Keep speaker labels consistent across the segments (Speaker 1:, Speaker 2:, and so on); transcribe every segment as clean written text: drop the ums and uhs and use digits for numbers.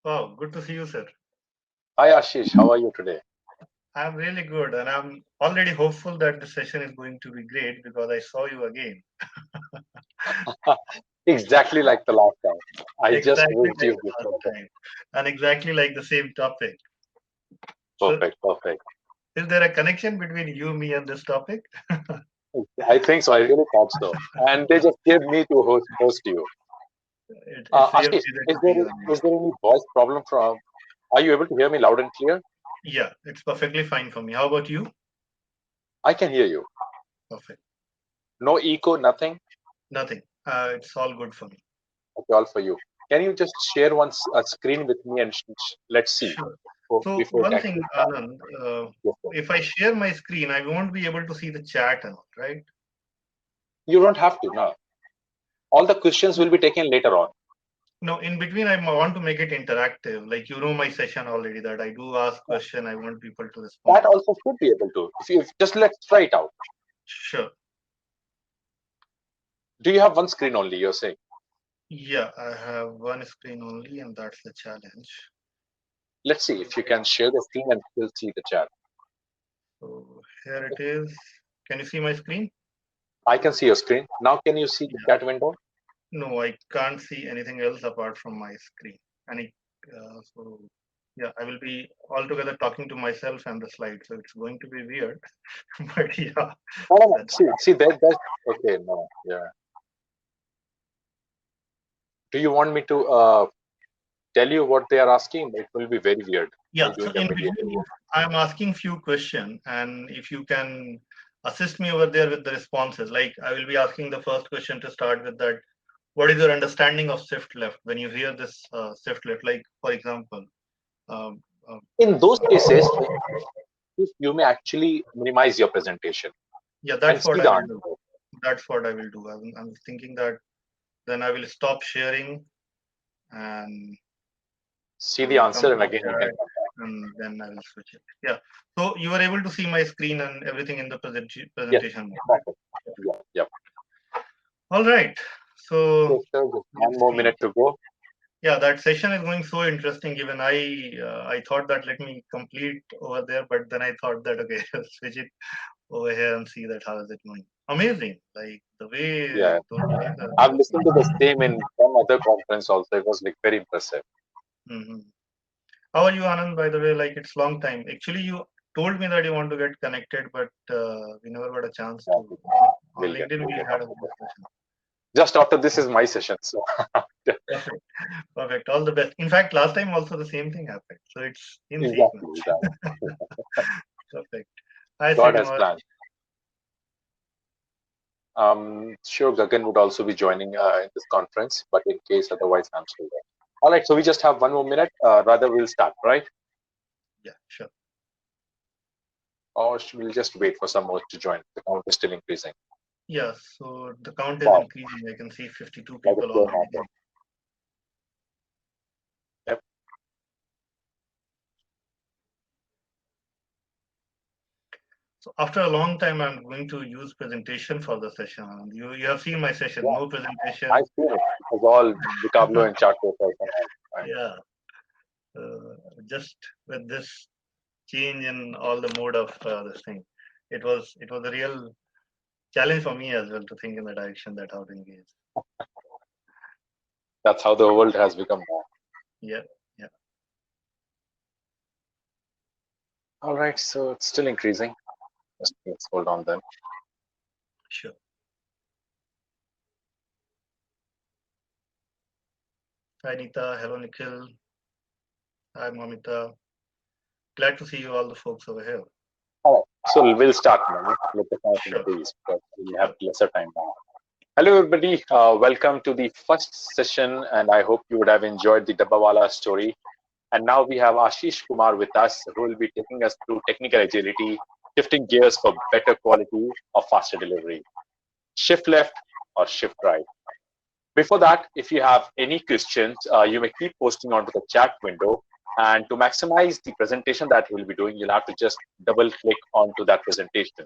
Speaker 1: Wow, good to see you, sir.
Speaker 2: Hi Ashish, how are you today?
Speaker 1: I'm really good, and I'm already hopeful that the session is going to be great because I saw you again.
Speaker 2: Exactly like the last time. I just
Speaker 1: Exactly
Speaker 2: missed
Speaker 1: like
Speaker 2: you
Speaker 1: the last
Speaker 2: before.
Speaker 1: time, and exactly like the same topic. So,
Speaker 2: Perfect, perfect.
Speaker 1: is there a connection between you, me, and this topic?
Speaker 2: I think so. I really thought so. And they just gave me to host you.
Speaker 1: It's real
Speaker 2: Ashish,
Speaker 1: pleasure to see you again.
Speaker 2: is there any voice problem from? Are you able to hear me loud and clear?
Speaker 1: Yeah, it's perfectly fine for me. How about you?
Speaker 2: I can hear you.
Speaker 1: Perfect.
Speaker 2: No echo, nothing.
Speaker 1: Nothing. It's all good for me.
Speaker 2: Okay, all for you. Can you just share a screen with me and let's see
Speaker 1: Sure. So
Speaker 2: before it
Speaker 1: one thing,
Speaker 2: actually starts?
Speaker 1: Anand,
Speaker 2: Yes, sir.
Speaker 1: if I share my screen, I won't be able to see the chat and all, right?
Speaker 2: You don't have to. No, all the questions will be taken later on.
Speaker 1: No, in between, I want to make it interactive. Like you know my session already that I do ask question. I want people to
Speaker 2: That
Speaker 1: respond.
Speaker 2: also should be able to. If just let's try it out.
Speaker 1: Sure.
Speaker 2: Do you have one screen only? You're saying.
Speaker 1: Yeah, I have one screen only, and that's the challenge.
Speaker 2: Let's see if you
Speaker 1: Okay.
Speaker 2: can share the screen and still see the chat.
Speaker 1: So here it is. Can you see my screen?
Speaker 2: I can see your screen. Now can you see the
Speaker 1: Yeah.
Speaker 2: chat window?
Speaker 1: No, I can't see anything else apart from my screen. Any. So yeah, I will be altogether talking to myself and the slide. So it's going to be weird, but yeah,
Speaker 2: No, no, no.
Speaker 1: that's
Speaker 2: See that's okay. No, yeah. Do you want me to tell you what they are asking? It will be very weird
Speaker 1: yeah.
Speaker 2: while
Speaker 1: So
Speaker 2: doing a
Speaker 1: in
Speaker 2: video.
Speaker 1: between, if I'm asking few question, and if you can assist me over there with the responses, like I will be asking the first question to start with that. What is your understanding of shift left when you hear this shift left? Like for example, um, uh,
Speaker 2: In those cases, if you may actually minimize your presentation
Speaker 1: yeah,
Speaker 2: and
Speaker 1: that's
Speaker 2: see
Speaker 1: what I
Speaker 2: the
Speaker 1: will do.
Speaker 2: answer.
Speaker 1: That's what I will do. I'm thinking that then I will stop sharing and
Speaker 2: See
Speaker 1: I
Speaker 2: the
Speaker 1: will come
Speaker 2: answer,
Speaker 1: to
Speaker 2: and
Speaker 1: the
Speaker 2: again you can
Speaker 1: chat
Speaker 2: come back.
Speaker 1: and then I will switch it. Yeah. So you were able to see my screen and everything in the
Speaker 2: Yes,
Speaker 1: presentation mode, right?
Speaker 2: perfect. Yeah, yeah.
Speaker 1: All right. So
Speaker 2: Okay, so just
Speaker 1: we'll
Speaker 2: one more
Speaker 1: see.
Speaker 2: minute to go.
Speaker 1: Yeah, that session is going so interesting. Even I thought that let me complete over there, but then I thought that okay, switch it over here and see that how is it going. Amazing, like the way
Speaker 2: Yeah,
Speaker 1: those guys are
Speaker 2: I've
Speaker 1: working.
Speaker 2: listened to the same in some other conference also. It was like very impressive.
Speaker 1: Hmm. How are you, Anand? By the way, like it's long time. Actually, you told me that you want to get connected, but we never got a chance
Speaker 2: Yeah,
Speaker 1: to. On LinkedIn,
Speaker 2: we'll
Speaker 1: we
Speaker 2: get
Speaker 1: had a
Speaker 2: after this.
Speaker 1: discussion.
Speaker 2: Just after this is my session, so
Speaker 1: Perfect, perfect. All the best. In fact, last time also the same thing happened, so it's in
Speaker 2: exactly,
Speaker 1: sequence.
Speaker 2: exactly.
Speaker 1: Perfect. Hi,
Speaker 2: God has
Speaker 1: Srinivas.
Speaker 2: planned. Sure, Gagan would also be joining in this conference, but in case otherwise, I'm still there. All right, so we just have one more minute. Rather, we'll start, right?
Speaker 1: Yeah, sure.
Speaker 2: Or we'll just wait for some more to join. The count is still increasing.
Speaker 1: Yeah, so the count is
Speaker 2: Wow,
Speaker 1: increasing. I can see 52
Speaker 2: like a
Speaker 1: people
Speaker 2: slow
Speaker 1: already.
Speaker 2: market. Yep,
Speaker 1: So after a long time, I'm going to use presentation for the session. And you have seen my session,
Speaker 2: yeah,
Speaker 1: no
Speaker 2: I've
Speaker 1: presentation.
Speaker 2: seen it. It was all vocabulary and chart papers and all. Right.
Speaker 1: Yeah, just with this change in all the mode of this thing, it was a real challenge for me as well to think in the direction that how to engage.
Speaker 2: That's how the world has become now.
Speaker 1: Yeah, yeah,
Speaker 2: All right, so it's still increasing. Just let's hold on then.
Speaker 1: sure. Hi, Nita. Hello, Nikhil. Hi, Mamita. Glad to see you all the folks over here.
Speaker 2: All right, so we'll start now. Let the count
Speaker 1: Sure,
Speaker 2: increase because we have
Speaker 1: sure.
Speaker 2: lesser time now. Hello, everybody. Welcome to the first session, and I hope you would have enjoyed the Dabbawala story. And now we have Ashish Kumar with us, who will be taking us through technical agility, shifting gears for better quality or faster delivery. Shift left or shift right. Before that, if you have any questions, you may keep posting onto the chat window. And to maximize the presentation that we'll be doing, you'll have to just double click onto that presentation.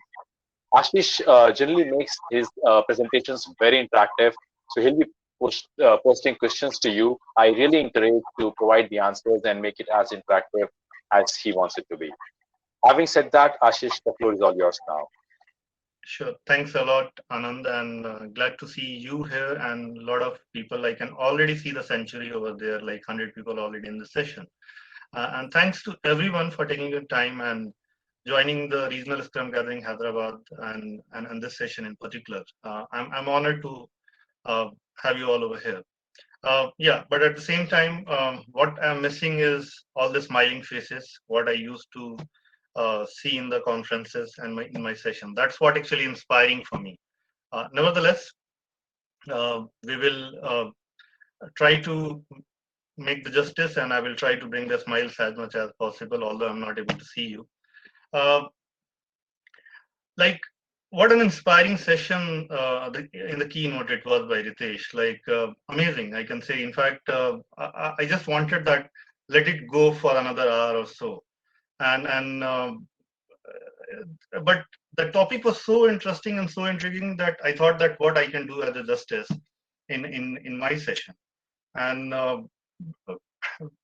Speaker 2: Ashish generally makes his presentations very interactive. So he'll be posting questions to you. I really encourage to provide the answers and make it as interactive as he wants it to be. Having said that, Ashish, the floor is all yours now.
Speaker 1: Sure. Thanks a lot, Anand, and glad to see you here and a lot of people. I can already see the century over there, like 100 people already in the session. And thanks to everyone for taking the time and joining the regional Scrum Gathering Hyderabad and this session in particular. I'm honored to have you all over here. Yeah, but at the same time, what I'm missing is all the smiling faces, what I used to see in the conferences and in my session. That's what actually inspiring for me. Nevertheless, we will try to make the justice, and I will try to bring the smiles as much as possible, although I'm not able to see you. Uh, like, what an inspiring session in the keynote it was by Ritesh. Like, amazing, I can say. In fact, I just wanted that, let it go for another hour or so. And but the topic was so interesting and so intriguing that I thought that what I can do as a justice in my session. And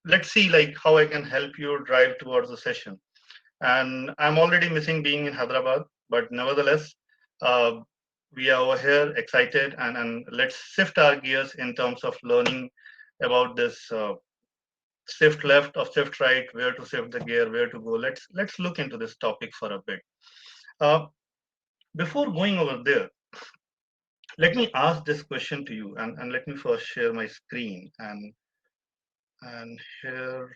Speaker 1: let's see like how I can help you drive towards the session. And I'm already missing being in Hyderabad, but nevertheless, uh, we are over here excited, and let's shift our gears in terms of learning about this shift left or shift right, where to shift the gear, where to go. Let's look into this topic for a bit. Uh, Before going over there, let me ask this question to you, and let me first share my screen and here.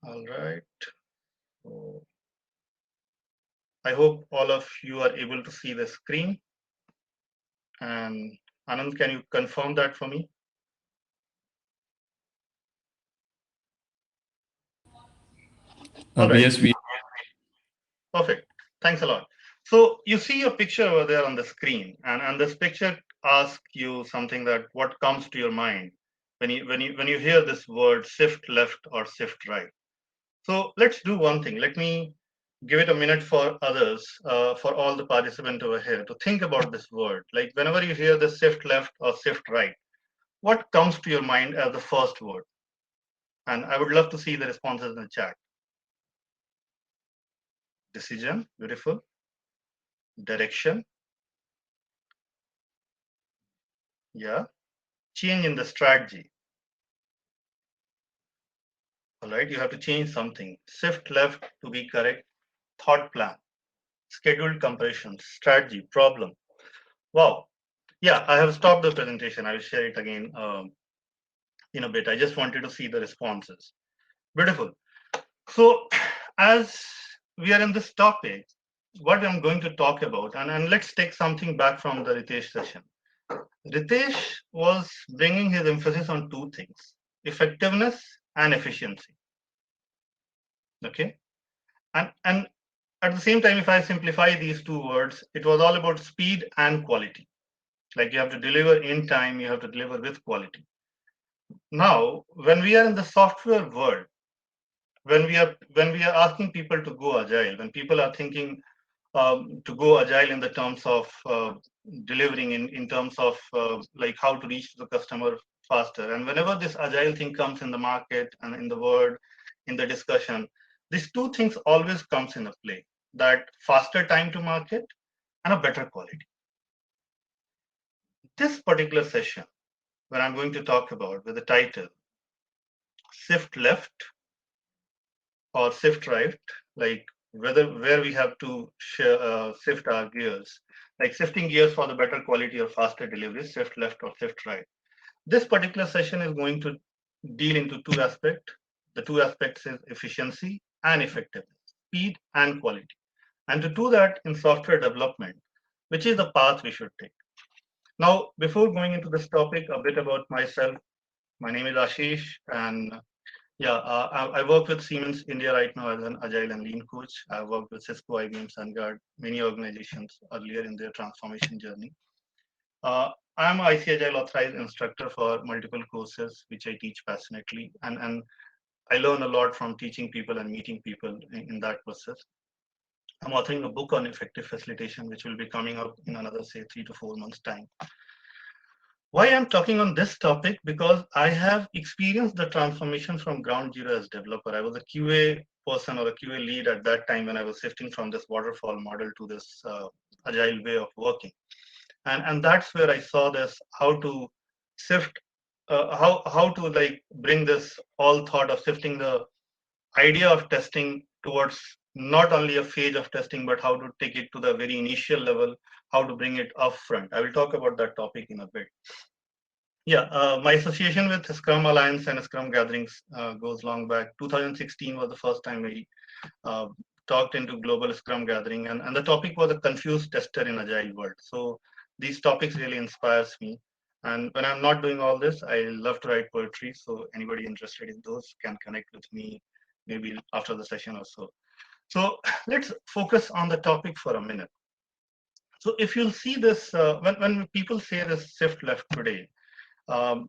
Speaker 1: All right. So I hope all of you are able to see the screen. And Anand, can you confirm that for me? All right.
Speaker 3: Yes, we.
Speaker 1: Perfect. Thanks a lot. So you see a picture over there on the screen, and this picture asks you something that what comes to your mind when you hear this word shift left or shift right. So let's do one thing. Let me give it a minute for others, for all the participants over here to think about this word. Like whenever you hear the shift left or shift right, what comes to your mind as the first word? And I would love to see the responses in the chat. Decision, beautiful. Direction, yeah. Change in the strategy. All right, you have to change something. Shift left to be correct. Thought plan, scheduled compression, strategy, problem. Wow. Yeah, I have stopped the presentation. I will share it again in a bit. I just wanted to see the responses. Beautiful. So, as we are in this topic, what I'm going to talk about, and let's take something back from the Ritesh session. Ritesh was bringing his emphasis on two things: effectiveness and efficiency. Okay, and at the same time, if I simplify these two words, it was all about speed and quality. Like you have to deliver in time, you have to deliver with quality. Now, when we are in the software world, when we are asking people to go agile, when people are thinking to go agile in the terms of delivering in terms of like how to reach the customer faster, and whenever this agile thing comes in the market and in the world, in the discussion, these two things always comes in a play: that faster time to market and a better quality. This particular session, when I'm going to talk about with the title shift left or shift right, like where we have to shift our gears, like shifting gears for the better quality or faster delivery, shift left or shift right. This particular session is going to deal into two aspects. The two aspects is efficiency and effectiveness, speed and quality. And to do that in software development, which is the path we should take. Now, before going into this topic, a bit about myself. My name is Ashish, and yeah, I work with Siemens India right now as an agile and lean coach. I've worked with Cisco, IBM, SunGard, many organizations earlier in their transformation journey. I'm an IC Agile authorized instructor for multiple courses, which I teach passionately, and I learn a lot from teaching people and meeting people in that process. I'm authoring a book on effective facilitation, which will be coming out in another, say, 3 to 4 months' time. Why I'm talking on this topic? Because I have experienced the transformation from ground zero as developer. I was a QA person or a QA lead at that time when I was shifting from this waterfall model to this agile way of working. And that's where I saw this, how to sift, how to like bring this all thought of sifting the idea of testing towards not only a phase of testing, but how to take it to the very initial level, how to bring it upfront. I will talk about that topic in a bit. Yeah, my association with Scrum Alliance and Scrum Gatherings goes long back. 2016 was the first time we uh, talked into global Scrum Gathering, and the topic was a confused tester in agile world. So these topics really inspires me. And when I'm not doing all this, I love to write poetry. So anybody interested in those can connect with me maybe after the session or so. So let's focus on the topic for a minute. So if you'll see this, when people say this shift left today, um,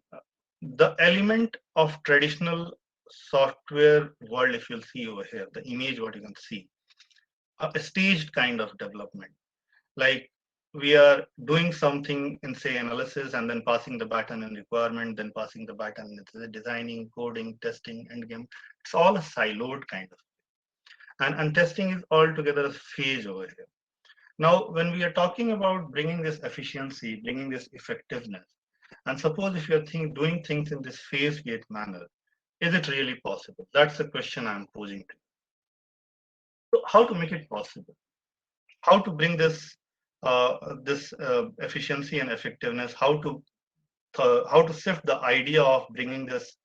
Speaker 1: the element of traditional software world, if you'll see over here, the image what you can see, a staged kind of development. Like we are doing something in say analysis and then passing the baton in requirement, then passing the baton in designing, coding, testing, end game. It's all a siloed kind of. And testing is altogether a phase over here. Now, when we are talking about bringing this efficiency, bringing this effectiveness, and suppose if you're doing things in this phase gate manner, is it really possible? That's the question I'm posing to you. So how to make it possible? How to bring this efficiency and effectiveness? How to shift the idea of bringing this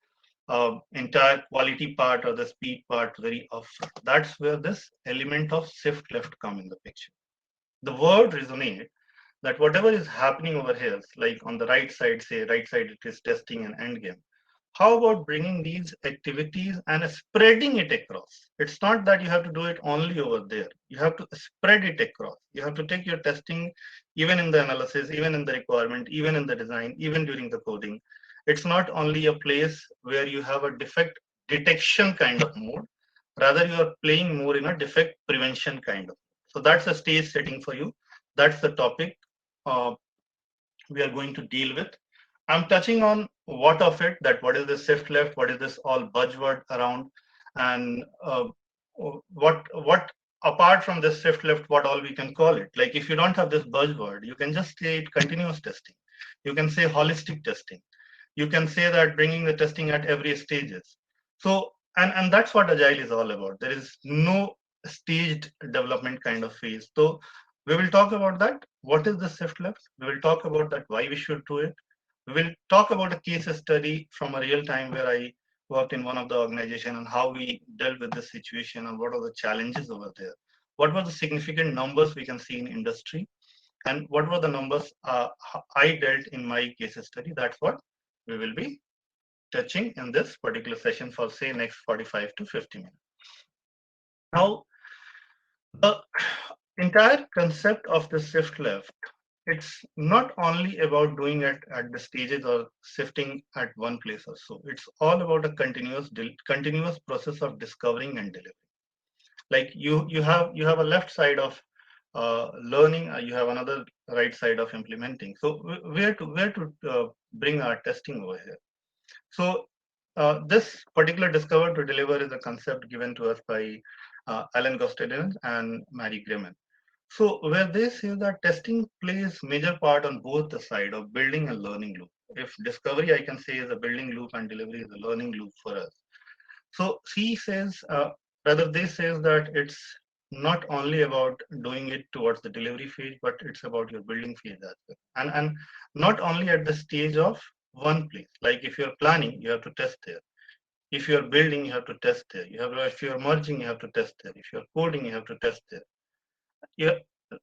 Speaker 1: entire quality part or the speed part very upfront? That's where this element of shift left come in the picture. The word resonate that whatever is happening over here, like on the right side, say right side, it is testing and end game. How about bringing these activities and spreading it across? It's not that you have to do it only over there. You have to spread it across. You have to take your testing, even in the analysis, even in the requirement, even in the design, even during the coding. It's not only a place where you have a defect detection kind of mode. Rather, you are playing more in a defect prevention kind of. So that's a stage setting for you. That's the topic uh, we are going to deal with. I'm touching on what of it, that what is the shift left, what is this all buzzword around, and what apart from this shift left, what all we can call it. Like if you don't have this buzzword, you can just say it continuous testing. You can say holistic testing. You can say that bringing the testing at every stages. So and that's what agile is all about. There is no staged development kind of phase. So we will talk about that. What is the shift left? We will talk about that, why we should do it. We will talk about a case study from a real time where I worked in one of the organization and how we dealt with this situation and what are the challenges over there. What were the significant numbers we can see in industry and what were the numbers I dealt in my case study. That's what we will be touching in this particular session for say next 45 to 50 minutes. Now, the entire concept of the shift left, it's not only about doing it at the stages or shifting at one place or so. It's all about a continuous process of discovering and delivering. Like you have a left side of learning, you have another right side of implementing. So where to bring our testing over here? So this particular discover to deliver is a concept given to us by Alan Gostadin and Mary Grimmon. So where they say that testing plays major part on both the side of building and learning loop. If discovery I can say is a building loop and delivery is a learning loop for us. So she says, rather they says that it's not only about doing it towards the delivery phase, but it's about your building phase as well. And not only at the stage of one place. Like if you're planning, you have to test there. If you're building, you have to test there. If you're merging, you have to test there. If you're coding, you have to test there. Yeah,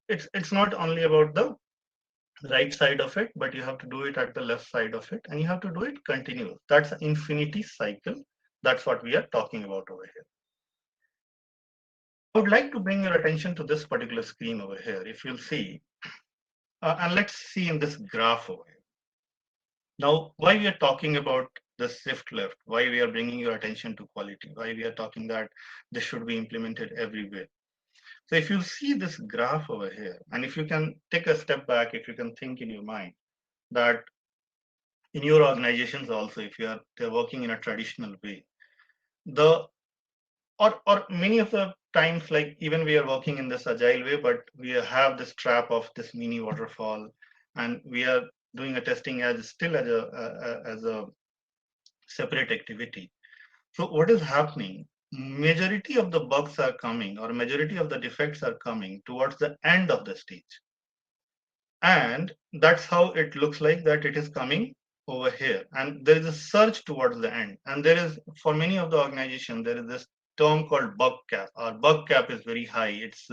Speaker 1: it's not only about the right side of it, but you have to do it at the left side of it, and you have to do it continuous. That's an infinity cycle. That's what we are talking about over here. I would like to bring your attention to this particular screen over here. If you'll see, and let's see in this graph over here. Now, why we are talking about the shift left, why we are bringing your attention to quality, why we are talking that this should be implemented everywhere. So if you see this graph over here, and if you can take a step back, if you can think in your mind that in your organizations also, if they're working in a traditional way, the or many of the times, like even we are working in this agile way, but we have this trap of this mini waterfall, and we are doing a testing as still as a separate activity. So what is happening? Majority of the bugs are coming, or majority of the defects are coming towards the end of the stage, and that's how it looks like that it is coming over here. And there is a surge towards the end, and there is, for many of the organization, there is this term called bug cap. Our bug cap is very high. It's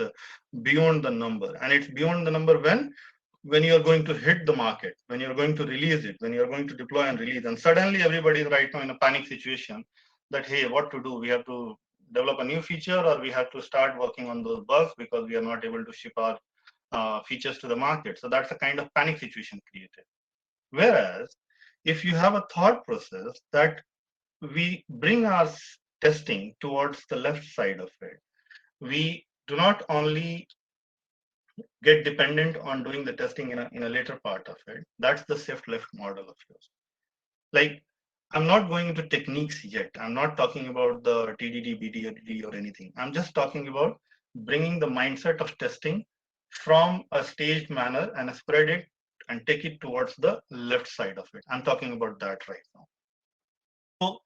Speaker 1: beyond the number, and it's beyond the number when you are going to hit the market, when you're going to release it, when you're going to deploy and release, and suddenly everybody is right now in a panic situation that, hey, what to do? We have to develop a new feature, or we have to start working on those bugs because we are not able to ship our features to the market. So that's a kind of panic situation created. Whereas if you have a thought process that we bring our testing towards the left side of it, we do not only get dependent on doing the testing in a later part of it. That's the shift left model of yours. Like, I'm not going into techniques yet. I'm not talking about the TDD, BDD or anything. I'm just talking about bringing the mindset of testing from a staged manner and spread it and take it towards the left side of it. I'm talking about that right now. So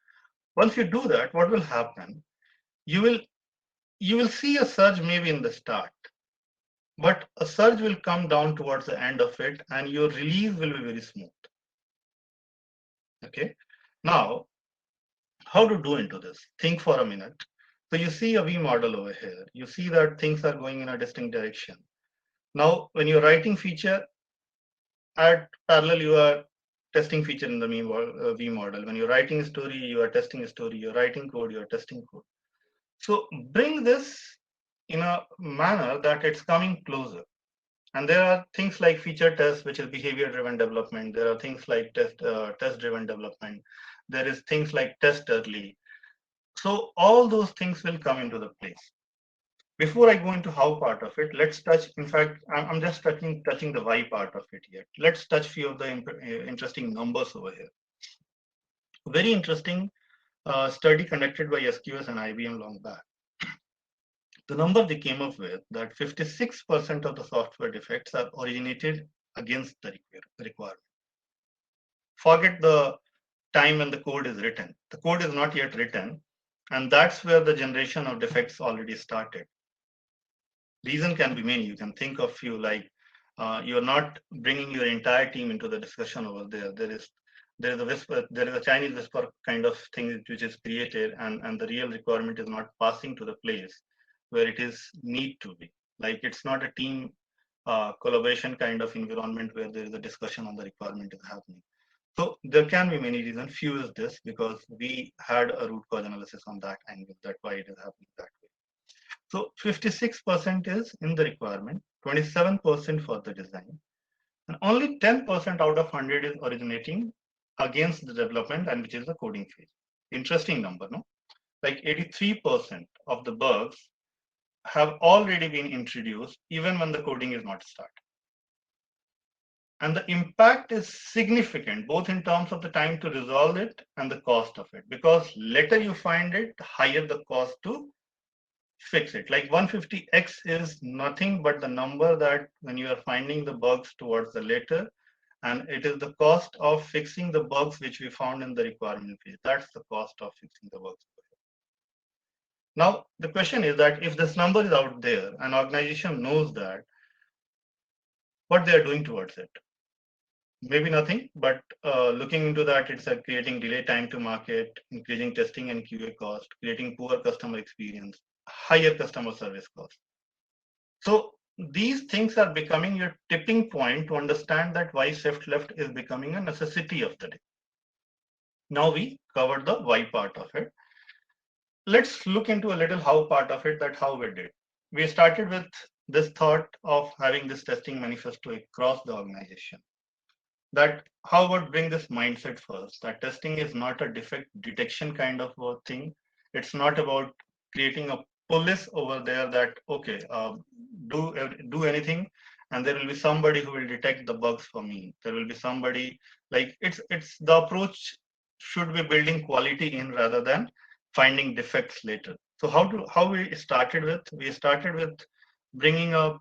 Speaker 1: once you do that, what will happen? You will see a surge maybe in the start, but a surge will come down towards the end of it, and your release will be very smooth. Okay. Now, how to do into this? Think for a minute. So you see a V model over here. You see that things are going in a distinct direction. Now, when you're writing feature, at parallel, you are testing feature in the V model. When you're writing a story, you are testing a story. You're writing code, you're testing code. So bring this in a manner that it's coming closer. And there are things like feature test, which is behavior-driven development. There are things like test-driven development. There is things like test early. So all those things will come into the place. Before I go into how part of it, let's touch. In fact, I'm just touching the why part of it yet. Let's touch few of the interesting numbers over here. Very interesting study conducted by SQS and IBM long back. The number they came up with, that 56% of the software defects are originated against the requirement. Forget the time when the code is written. The code is not yet written, and that's where the generation of defects already started. Reason can be many. You can think of few, like you're not bringing your entire team into the discussion over there. There is a whisper, there is a Chinese whisper kind of thing which is created, and the real requirement is not passing to the place where it is need to be. Like, it's not a team collaboration kind of environment where there is a discussion on the requirement is happening. So there can be many reasons. Few is this, because we had a root cause analysis on that angle. That's why it is happening that way. So 56% is in the requirement, 27% for the design, and only 10% out of 100 is originating against the development, and which is the coding phase. Interesting number, no? Like 83% of the bugs have already been introduced even when the coding is not started. And the impact is significant, both in terms of the time to resolve it and the cost of it, because later you find it, higher the cost to fix it. Like 150x is nothing but the number that when you are finding the bugs towards the later, and it is the cost of fixing the bugs which we found in the requirement phase. That's the cost of fixing the bugs. Now, the question is that if this number is out there, an organization knows that, what they are doing towards it. Maybe nothing, but looking into that, it's creating delay time to market, increasing testing and QA cost, creating poor customer experience, higher customer service cost. So these things are becoming your tipping point to understand that why shift left is becoming a necessity of the day. Now we covered the why part of it. Let's look into a little how part of it, that how we did. We started with this thought of having this testing manifesto across the organization. That how about bring this mindset first, that testing is not a defect detection kind of a thing. It's not about creating a police over there that, okay, do anything, and there will be somebody who will detect the bugs for me. There will be somebody, like, it's the approach should be building quality in rather than finding defects later. So how we started with? We started with bringing a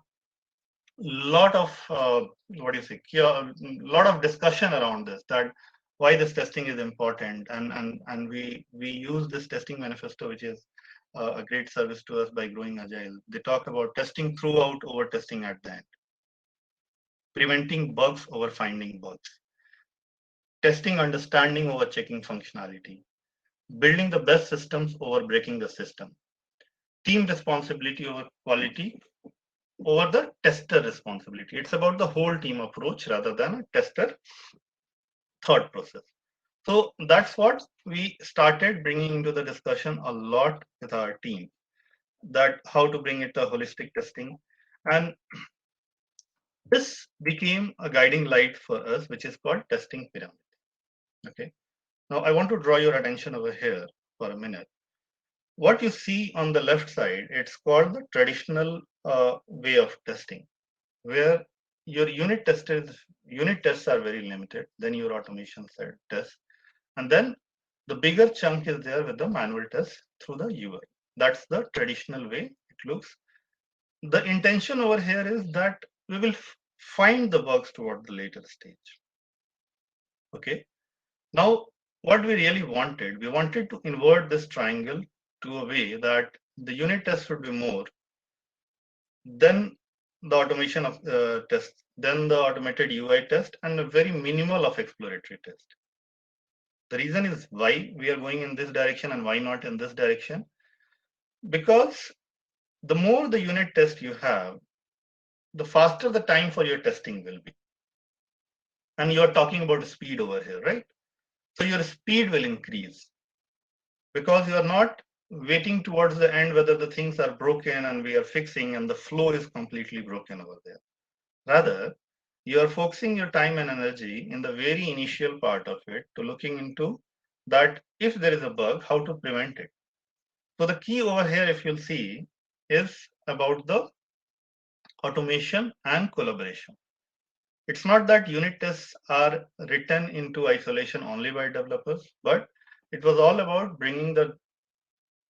Speaker 1: lot of what do you say? A lot of discussion around this, that why this testing is important, and we use this testing manifesto, which is a great service to us by Growing Agile. They talk about testing throughout over testing at the end, preventing bugs over finding bugs, testing understanding over checking functionality, building the best systems over breaking the system, team responsibility over quality over the tester responsibility. It's about the whole team approach rather than a tester thought process. So that's what we started bringing into the discussion a lot with our team, that how to bring it to holistic testing. And this became a guiding light for us, which is called testing pyramid. Okay. Now I want to draw your attention over here for a minute. What you see on the left side, it's called the traditional way of testing, where your unit tests are very limited, then your automation tests, and then the bigger chunk is there with the manual test through the UI. That's the traditional way it looks. The intention over here is that we will find the bugs toward the later stage. Okay. Now, what we really wanted, we wanted to invert this triangle to a way that the unit test should be more, then the automation of test, then the automated UI test, and a very minimal of exploratory test. The reason is why we are going in this direction and why not in this direction. Because the more the unit test you have, the faster the time for your testing will be. And you're talking about speed over here, right? So your speed will increase because you're not waiting towards the end whether the things are broken and we are fixing and the flow is completely broken over there. Rather, you are focusing your time and energy in the very initial part of it to looking into that if there is a bug, how to prevent it. So the key over here, if you'll see, is about the automation and collaboration. It's not that unit tests are written into isolation only by developers, but it was all about bringing the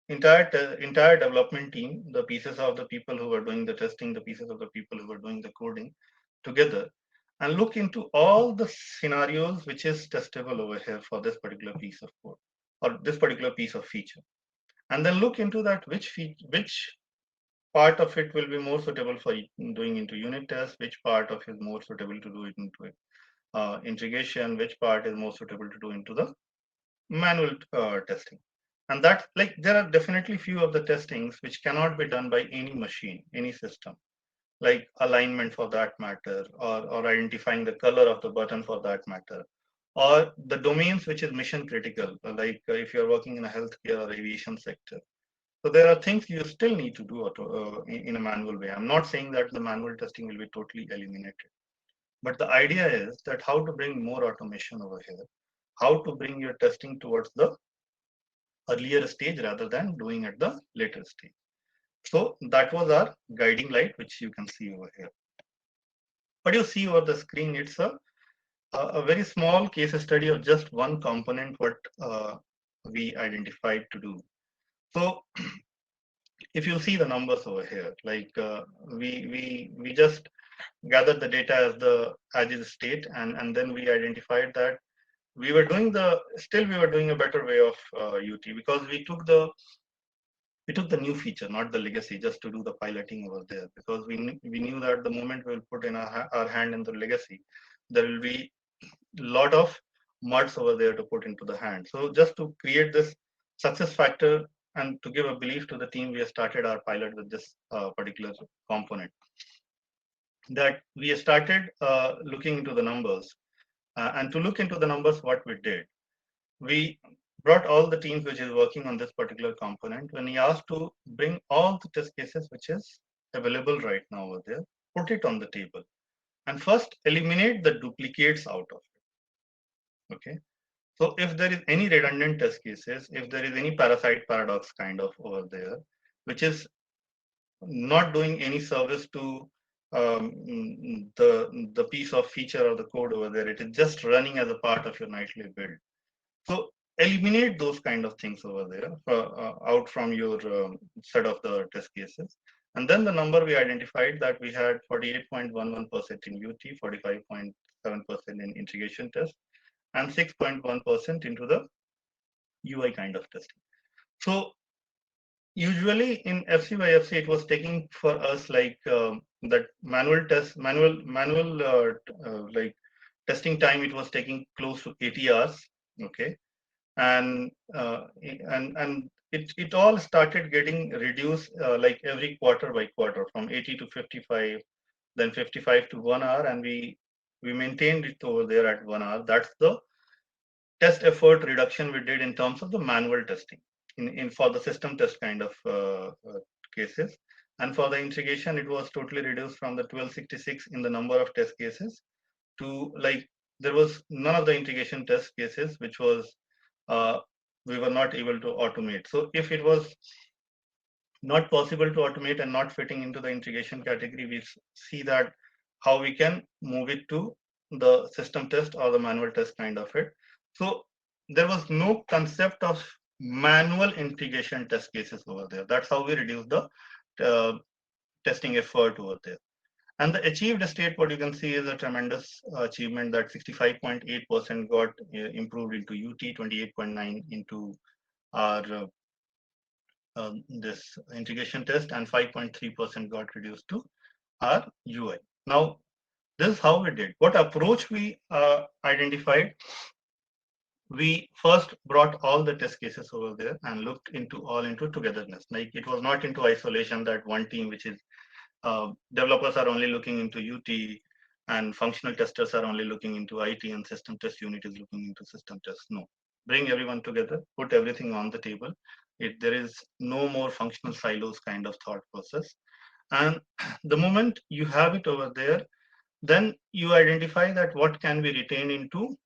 Speaker 1: entire development team, the pieces of the people who were doing the testing, the pieces of the people who were doing the coding together, and look into all the scenarios which is testable over here for this particular piece of code or this particular piece of feature, and then look into that which part of it will be more suitable for doing into unit tests, which part of it is more suitable to do it into integration, which part is more suitable to do into the manual testing. And that, like, there are definitely few of the testings which cannot be done by any machine, any system, like alignment for that matter, or identifying the color of the button for that matter, or the domains which is mission critical, like if you're working in a healthcare or aviation sector. So there are things you still need to do in a manual way. I'm not saying that the manual testing will be totally eliminated, but the idea is that how to bring more automation over here, how to bring your testing towards the earlier stage rather than doing at the later stage. So that was our guiding light, which you can see over here. What you see over the screen, it's a very small case study of just one component what we identified to do. So if you see the numbers over here, like we just gathered the data as is state, and then we identified that we were doing a better way of UT, because we took the new feature, not the legacy, just to do the piloting over there, because we knew that the moment we'll put in our hand in the legacy, there will be a lot of muds over there to put into the hand. So just to create this success factor and to give a belief to the team, we have started our pilot with this particular component. That we started looking into the numbers, and to look into the numbers, what we did, we brought all the teams which is working on this particular component. When he asked to bring all the test cases which is available right now over there, put it on the table, and first eliminate the duplicates out of it. Okay. So if there is any redundant test cases, if there is any parasite paradox kind of over there, which is not doing any service to the piece of feature or the code over there. It is just running as a part of your nightly build. So eliminate those kind of things over there out from your set of the test cases. And then the number we identified that we had 48.11% in UT, 45.7% in integration test, and 6.1% into the UI kind of testing. So usually in FC by FC, it was taking for us like that manual like testing time. It was taking close to 80 hours. Okay, and it all started getting reduced like every quarter by quarter from 80 to 55, then 55 to 1 hour, and we maintained it over there at 1 hour. That's the test effort reduction we did in terms of the manual testing in for the system test kind of cases. And for the integration, it was totally reduced from the 1266 in the number of test cases to like there was none of the integration test cases which was we were not able to automate. So if it was not possible to automate and not fitting into the integration category, we see that how we can move it to the system test or the manual test kind of it. So there was no concept of manual integration test cases over there. That's how we reduce the testing effort over there. And the achieved state, what you can see is a tremendous achievement that 65.8% got improved into UT, 28.9 into our this integration test, and 5.3% got reduced to our UI. Now, this is how we did. What approach we identified? We first brought all the test cases over there and looked into all into togetherness. Like it was not into isolation that one team, which is developers are only looking into UT and functional testers are only looking into IT and system test unit is looking into system test. No, bring everyone together, put everything on the table. There is no more functional silos kind of thought process. And the moment you have it over there, then you identify that what can be retained into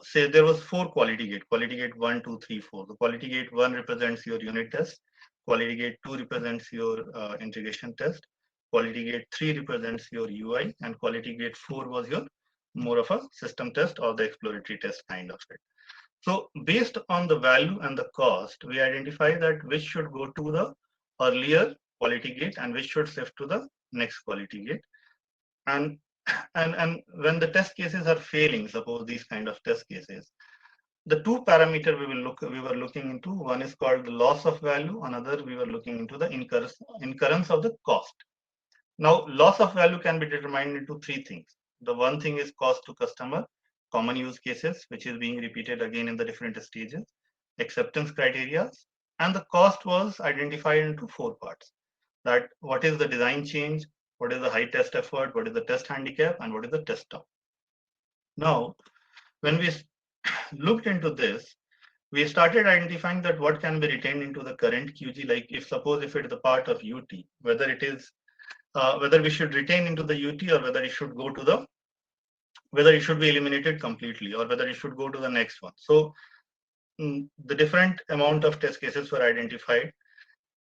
Speaker 1: say there was 4 quality gate 1, 2, 3, 4. The quality gate 1 represents your unit test, quality gate 2 represents your integration test, quality gate 3 represents your UI, and quality gate 4 was your more of a system test or the exploratory test kind of it. So based on the value and the cost, we identify that which should go to the earlier quality gate and which should shift to the next quality gate. And when the test cases are failing, suppose these kind of test cases, the two parameter we were looking into, one is called the loss of value, another we were looking into the incurrence of the cost. Now, loss of value can be determined into 3 things. The one thing is cost to customer, common use cases, which is being repeated again in the different stages, acceptance criteria, and the cost was identified into 4 parts. That what is the design change, what is the high test effort, what is the test handicap, and what is the test stop. Now, when we looked into this, we started identifying that what can be retained into the current QG, like if suppose if it is a part of UT, whether it is whether we should retain into the UT or whether it should go to the whether it should be eliminated completely or whether it should go to the next one. So the different amount of test cases were identified.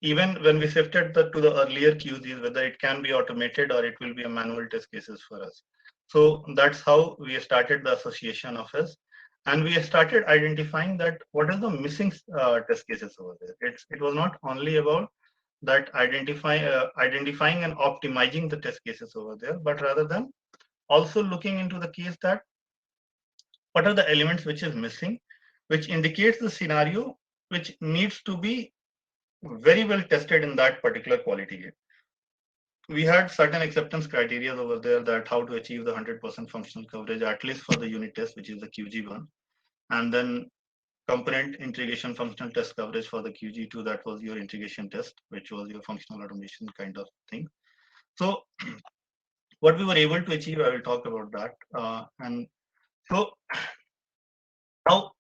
Speaker 1: Even when we shifted to the earlier QGs, whether it can be automated or it will be a manual test cases for us. So that's how we started the association of us. And we started identifying that what are the missing test cases over there. It was not only about that identifying and optimizing the test cases over there, but rather than also looking into the case that what are the elements which is missing, which indicates the scenario which needs to be very well tested in that particular quality gate. We had certain acceptance criteria over there that how to achieve the 100% functional coverage, at least for the unit test, which is the QG1. And then component integration functional test coverage for the QG2, that was your integration test, which was your functional automation kind of thing. So what we were able to achieve, I will talk about that. And so now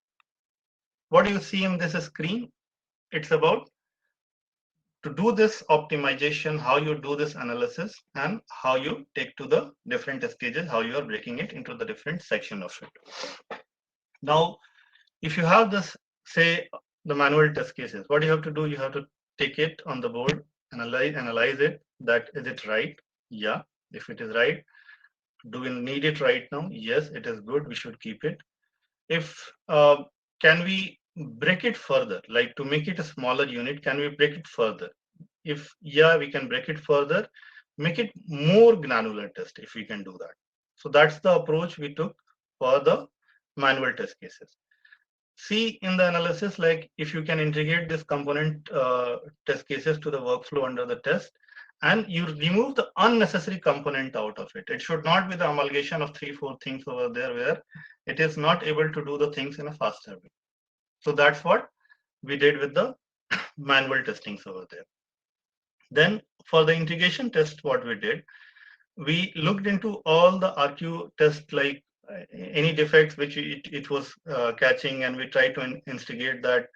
Speaker 1: what you see in this screen, it's about to do this optimization, how you do this analysis, and how you take to the different stages, how you are breaking it into the different section of it. Now, if you have this, say, the manual test cases, what you have to do, you have to take it on the board, analyze it, that is it right? Yeah. If it is right, do we need it right now? Yes, it is good, we should keep it. If can we break it further, like to make it a smaller unit, can we break it further? If yeah, we can break it further, make it more granular test if we can do that. So that's the approach we took for the manual test cases. See in the analysis, like if you can integrate this component test cases to the workflow under the test, and you remove the unnecessary component out of it. It should not be the amalgamation of 3-4 things over there where it is not able to do the things in a faster way. So that's what we did with the manual testings over there. Then for the integration test, what we did, we looked into all the RQ tests, like any defects which it was catching, and we tried to instigate that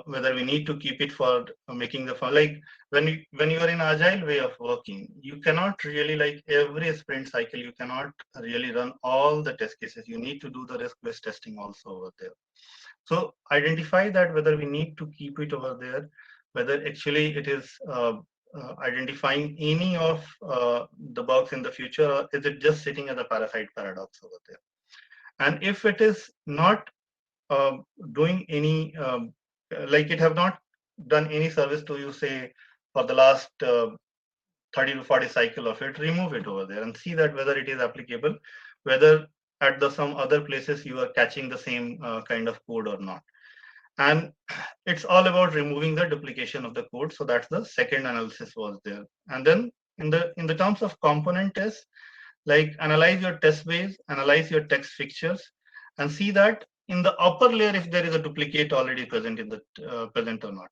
Speaker 1: whether we need to keep it for making the fun. Like when you are in agile way of working, you cannot really, like every sprint cycle, you cannot really run all the test cases. You need to do the risk-based testing also over there. So identify that whether we need to keep it over there, whether actually it is identifying any of the bugs in the future, or is it just sitting as a parasite paradox over there? And if it is not doing any, like it have not done any service to you, say for the last 30 to 40 cycle of it, remove it over there and see that whether it is applicable, whether at the some other places you are catching the same kind of code or not. And it's all about removing the duplication of the code. So that's the second analysis was there. And then in the terms of component tests, like analyze your test base, analyze your text fixtures, and see that in the upper layer if there is a duplicate already present in the present or not.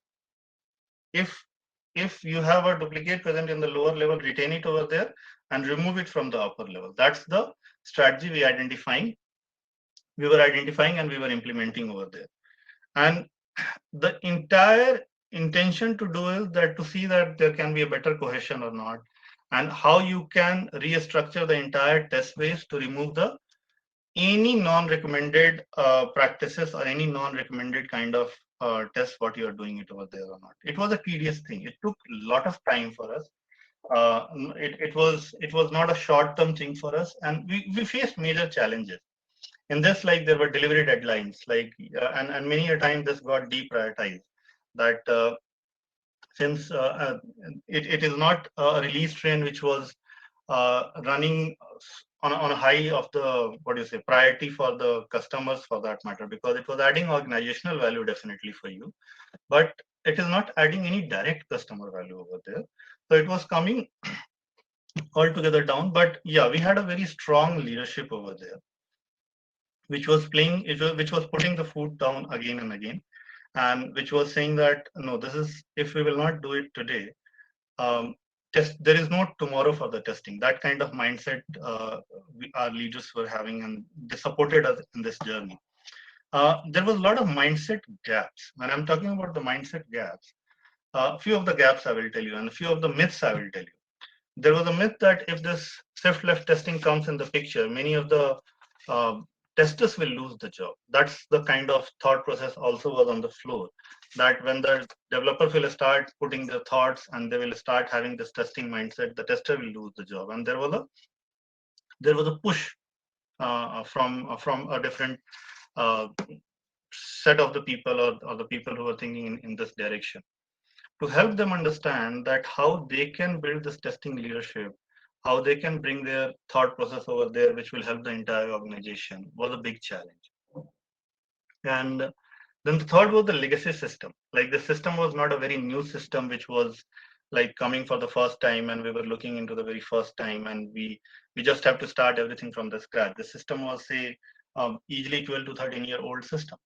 Speaker 1: If you have a duplicate present in the lower level, retain it over there and remove it from the upper level. That's the strategy we were identifying and we were implementing over there. And the entire intention to do is that to see that there can be a better cohesion or not, and how you can restructure the entire test base to remove the any non-recommended practices or any non-recommended kind of tests what you are doing it over there or not. It was a tedious thing. It took a lot of time for us. It was not a short-term thing for us, and we faced major challenges in this. Like there were delivery deadlines, like and many a time this got deprioritized, that since it is not a release train which was running on a high of the, what do you say, priority for the customers for that matter, because it was adding organizational value definitely for you, but it is not adding any direct customer value over there. So it was coming altogether down. But yeah, we had a very strong leadership over there, which was putting the foot down again and again, and which was saying that no, this is, if we will not do it today, there is no tomorrow for the testing. That kind of mindset our leaders were having, and they supported us in this journey. There was a lot of mindset gaps. When I'm talking about the mindset gaps, a few of the gaps I will tell you, and a few of the myths I will tell you. There was a myth that if this shift left testing comes in the picture, many of the testers will lose the job. That's the kind of thought process also was on the floor, that when the developer will start putting their thoughts and they will start having this testing mindset, the tester will lose the job. And there was a push from a different set of the people, or the people who are thinking in this direction, to help them understand that how they can build this testing leadership, how they can bring their thought process over there, which will help the entire organization, was a big challenge. And then the third was the legacy system. Like the system was not a very new system, which was like coming for the first time, and we were looking into the very first time, and we just have to start everything from the scratch. The system was, say, easily 12 to 13-year-old system,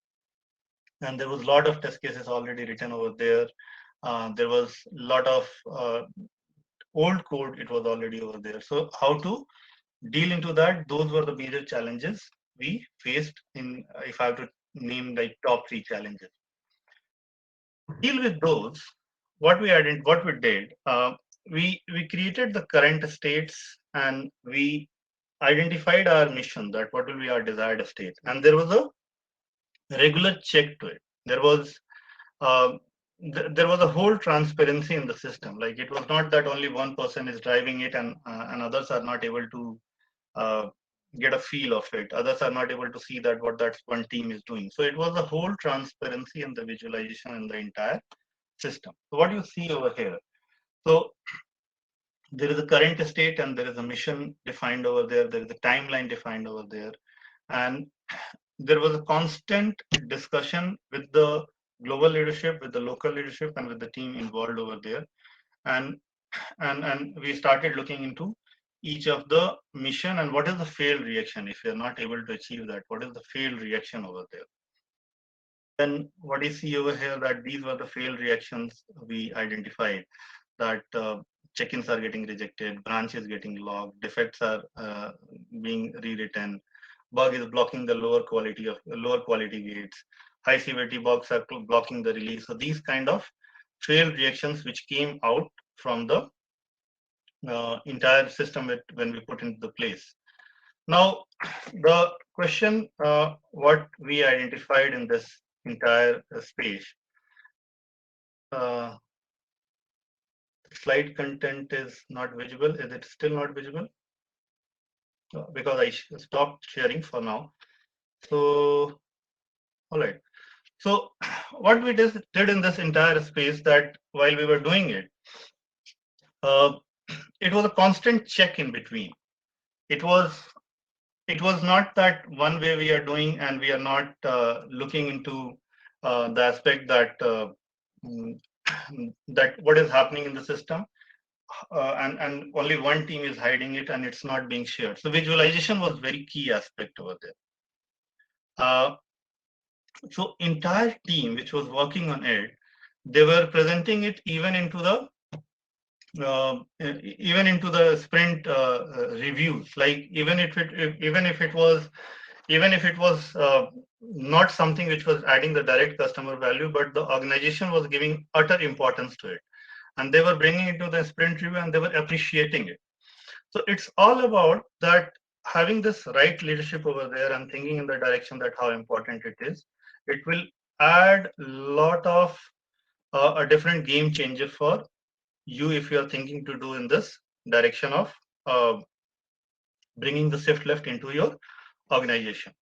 Speaker 1: and there was a lot of test cases already written over there. There was a lot of old code, it was already over there. So how to deal into that, those were the major challenges we faced in, if I have to name like top 3 challenges. To deal with those, what we did, we created the current states, and we identified our mission, that what will be our desired state, and there was a regular check to it. There was there was a whole transparency in the system. Like it was not that only one person is driving it and others are not able to uh, get a feel of it. Others are not able to see that what that one team is doing. So it was the whole transparency and the visualization in the entire system. So what you see over here. So there is a current state and there is a mission defined over there. There is a timeline defined over there. And there was a constant discussion with the global leadership, with the local leadership, and with the team involved over there. And and we started looking into each of the mission and what is the failed reaction if you're not able to achieve that. What is the failed reaction over there? Then what you see over here that these were the failed reactions we identified, that check-ins are getting rejected, branch is getting logged, defects are being rewritten, bug is blocking the lower quality gates, high severity bugs are blocking the release. So these kind of failed reactions which came out from the entire system when we put into the place. Now, the question what we identified in this entire space, uh, slide content is not visible. Is it still not visible? Because I stopped sharing for now. So, all right. So, what we did in this entire space, that while we were doing it, uh, it was a constant check in between. It was not that one way we are doing and we are not looking into the aspect that mm, that what is happening in the system, and only one team is hiding it and it's not being shared. So visualization was very key aspect over there. So entire team which was working on it, they were presenting it even into the sprint reviews. Like even if it was not something which was adding the direct customer value, but the organization was giving utter importance to it, and they were bringing it to the sprint review and they were appreciating it. So it's all about that, having this right leadership over there and thinking in the direction that how important it is. It will add a lot of a different game changer for you if you are thinking to do in this direction of uh, bringing the shift left into your organization.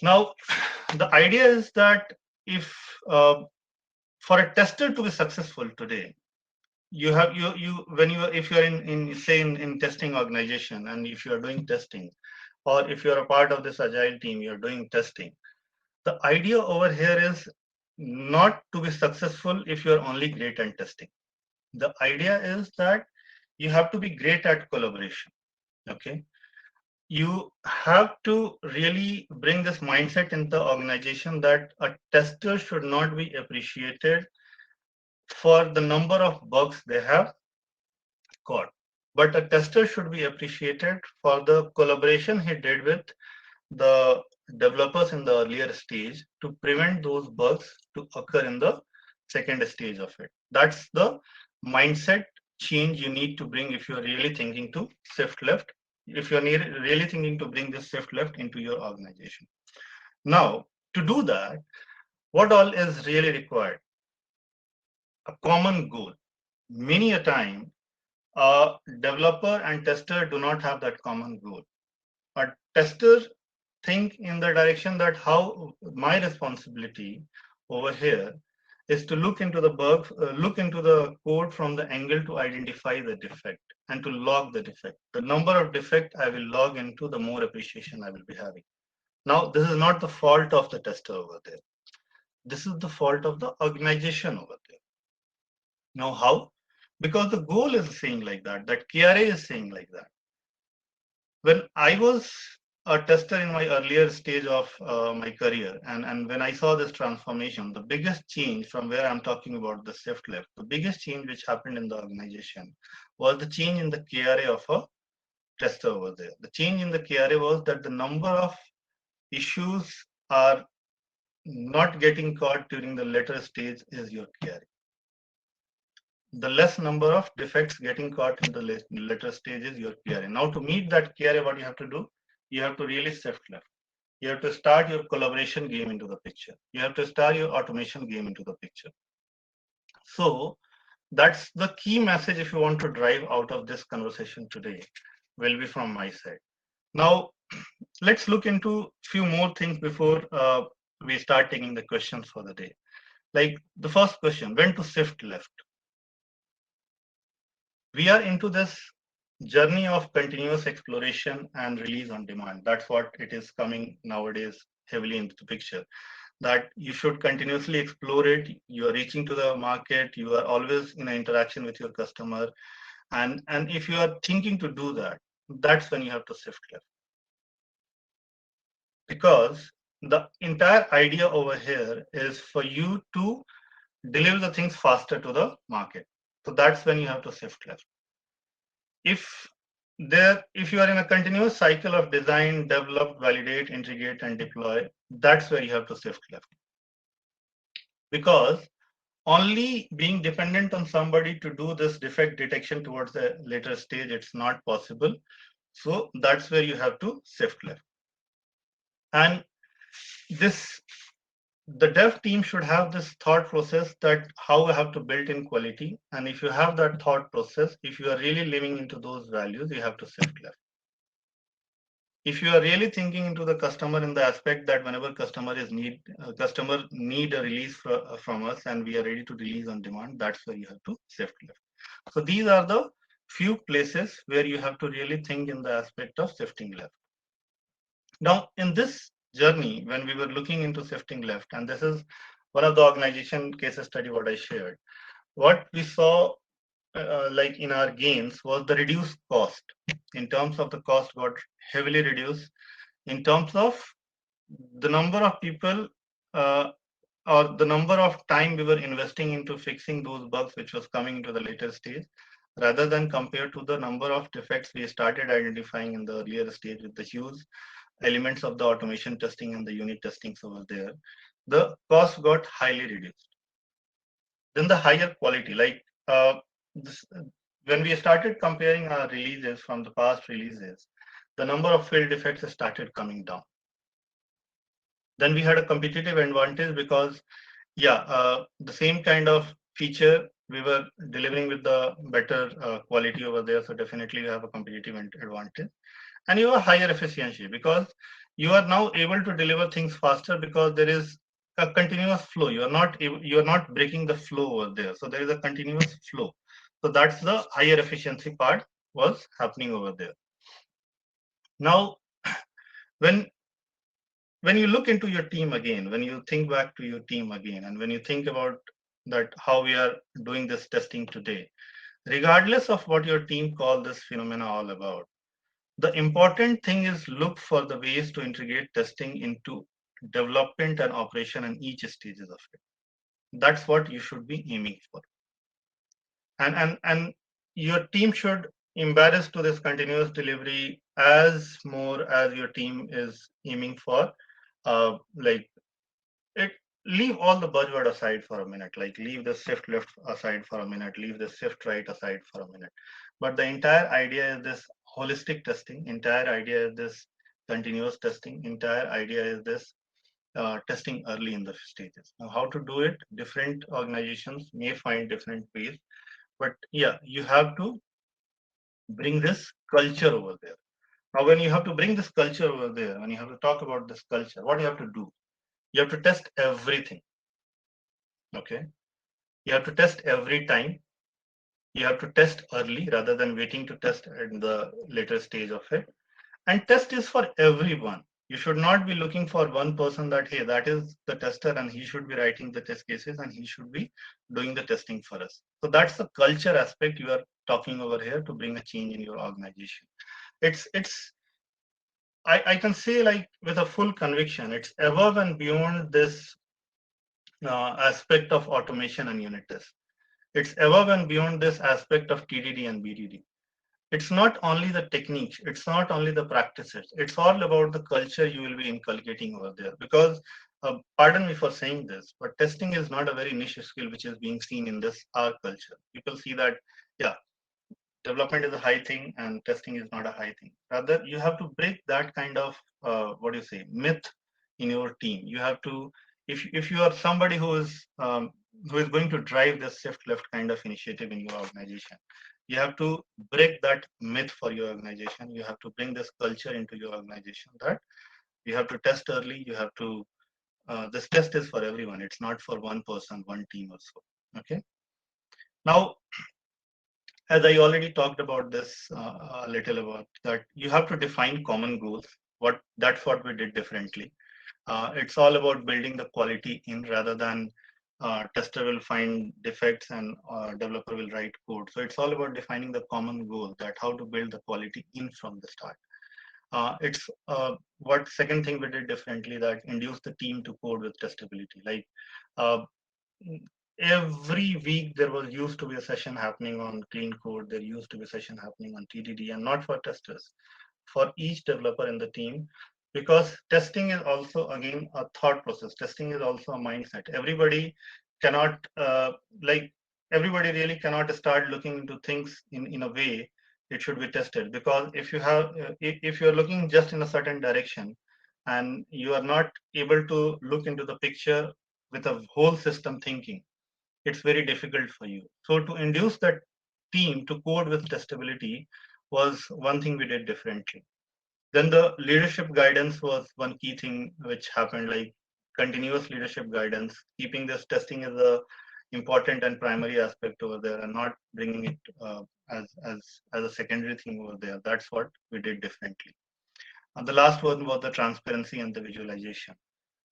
Speaker 1: Now, the idea is that if for a tester to be successful today, you have you when you if you're in say in testing organization, and if you are doing testing, or if you're a part of this agile team, you're doing testing. The idea over here is not to be successful if you're only great at testing. The idea is that you have to be great at collaboration. Okay, you have to really bring this mindset in the organization that a tester should not be appreciated for the number of bugs they have caught, but a tester should be appreciated for the collaboration he did with the developers in the earlier stage to prevent those bugs to occur in the second stage of it. That's the mindset change you need to bring if you're really thinking to shift left, if you're really thinking to bring this shift left into your organization. Now, to do that, what all is really required? A common goal. Many a time, a developer and tester do not have that common goal. A tester think in the direction that how my responsibility over here is to look into the bug, look into the code from the angle to identify the defect and to log the defect. The number of defect I will log into, the more appreciation I will be having. Now, this is not the fault of the tester over there. This is the fault of the organization over there. Now, how? Because the goal is saying like that, that KRA is saying like that. When I was a tester in my earlier stage of my career, and when I saw this transformation, the biggest change from where I'm talking about the shift left, the biggest change which happened in the organization was the change in the KRA of a tester over there. The change in the KRA was that the number of issues are not getting caught during the later stage is your KRA. The less number of defects getting caught in the later stages your KRA. Now, to meet that KRA, what you have to do, you have to really shift left. You have to start your collaboration game into the picture. You have to start your automation game into the picture. So that's the key message if you want to drive out of this conversation today, will be from my side. Now, let's look into few more things before we start taking the questions for the day. Like the first question, when to shift left? We are into this journey of continuous exploration and release on demand. That's what it is coming nowadays heavily into the picture, that you should continuously explore it. You are reaching to the market, you are always in an interaction with your customer, and if you are thinking to do that, that's when you have to shift left, because the entire idea over here is for you to deliver the things faster to the market. So that's when you have to shift left. If if you are in a continuous cycle of design, develop, validate, integrate, and deploy, that's where you have to shift left. Because only being dependent on somebody to do this defect detection towards the later stage, it's not possible. So that's where you have to shift left. And this, the dev team should have this thought process that how I have to build in quality. And if you have that thought process, if you are really living into those values, you have to shift left. If you are really thinking into the customer in the aspect that whenever customer need a release from us and we are ready to release on demand, that's where you have to shift left. So these are the few places where you have to really think in the aspect of shifting left. Now, in this journey, when we were looking into shifting left, and this is one of the organization case study what I shared, what we saw like in our gains was the reduced cost. In terms of the cost got heavily reduced. In terms of the number of people or the number of time we were investing into fixing those bugs which was coming into the later stage, rather than compared to the number of defects we started identifying in the earlier stage with the huge elements of the automation testing and the unit testings over there, the cost got highly reduced. Then the higher quality, like this, when we started comparing our releases from the past releases, the number of field defects started coming down. Then we had a competitive advantage because, yeah, the same kind of feature we were delivering with the better quality over there. So definitely you have a competitive advantage, and you have higher efficiency because you are now able to deliver things faster because there is a continuous flow. You are not breaking the flow over there. So there is a continuous flow. So that's the higher efficiency part was happening over there. Now, when you look into your team again, when you think back to your team again, and when you think about that how we are doing this testing today, regardless of what your team call this phenomena all about, the important thing is look for the ways to integrate testing into development and operation in each stages of it. That's what you should be aiming for. And your team should embrace to this continuous delivery as more as your team is aiming for. Like it, leave all the buzzword aside for a minute. Like leave the shift left aside for a minute. Leave the shift right aside for a minute. But the entire idea is this holistic testing. Entire idea is this continuous testing. Entire idea is this testing early in the stages. Now, how to do it? Different organizations may find different ways, but yeah, you have to bring this culture over there. Now, when you have to bring this culture over there, when you have to talk about this culture, what you have to do? You have to test everything. Okay. You have to test every time. You have to test early rather than waiting to test at the later stage of it. And test is for everyone. You should not be looking for one person that, hey, that is the tester and he should be writing the test cases and he should be doing the testing for us. So that's the culture aspect you are talking over here to bring a change in your organization. I can say like with a full conviction, it's above and beyond this aspect of automation and unit test. It's above and beyond this aspect of TDD and BDD. It's not only the techniques, it's not only the practices, it's all about the culture you will be inculcating over there. Because, pardon me for saying this, but testing is not a very niche skill which is being seen in this our culture. People see that, yeah, development is a high thing and testing is not a high thing. Rather, you have to break that kind of, what do you say, myth in your team. You have to, if you are somebody who is who is going to drive this shift left kind of initiative in your organization. You have to break that myth for your organization. You have to bring this culture into your organization that you have to test early. You have to, this test is for everyone. It's not for one person, one team or so. Okay. Now, as I already talked about this a little about that, you have to define common goals. That's what we did differently. It's all about building the quality in rather than tester will find defects and developer will write code. So it's all about defining the common goal, that how to build the quality in from the start. It's what second thing we did differently, that induce the team to code with testability. Like uh, every week there was used to be a session happening on clean code. There used to be a session happening on TDD, and not for testers, for each developer in the team, because testing is also again a thought process. Testing is also a mindset. Everybody cannot like everybody really cannot start looking into things in a way it should be tested, because if you have if you're looking just in a certain direction and you are not able to look into the picture with a whole system thinking, it's very difficult for you. So to induce that team to code with testability was one thing we did differently. Then the leadership guidance was one key thing which happened, like continuous leadership guidance, keeping this testing as a important and primary aspect over there, and not bringing it as a secondary thing over there. That's what we did differently. And the last one was the transparency and the visualization.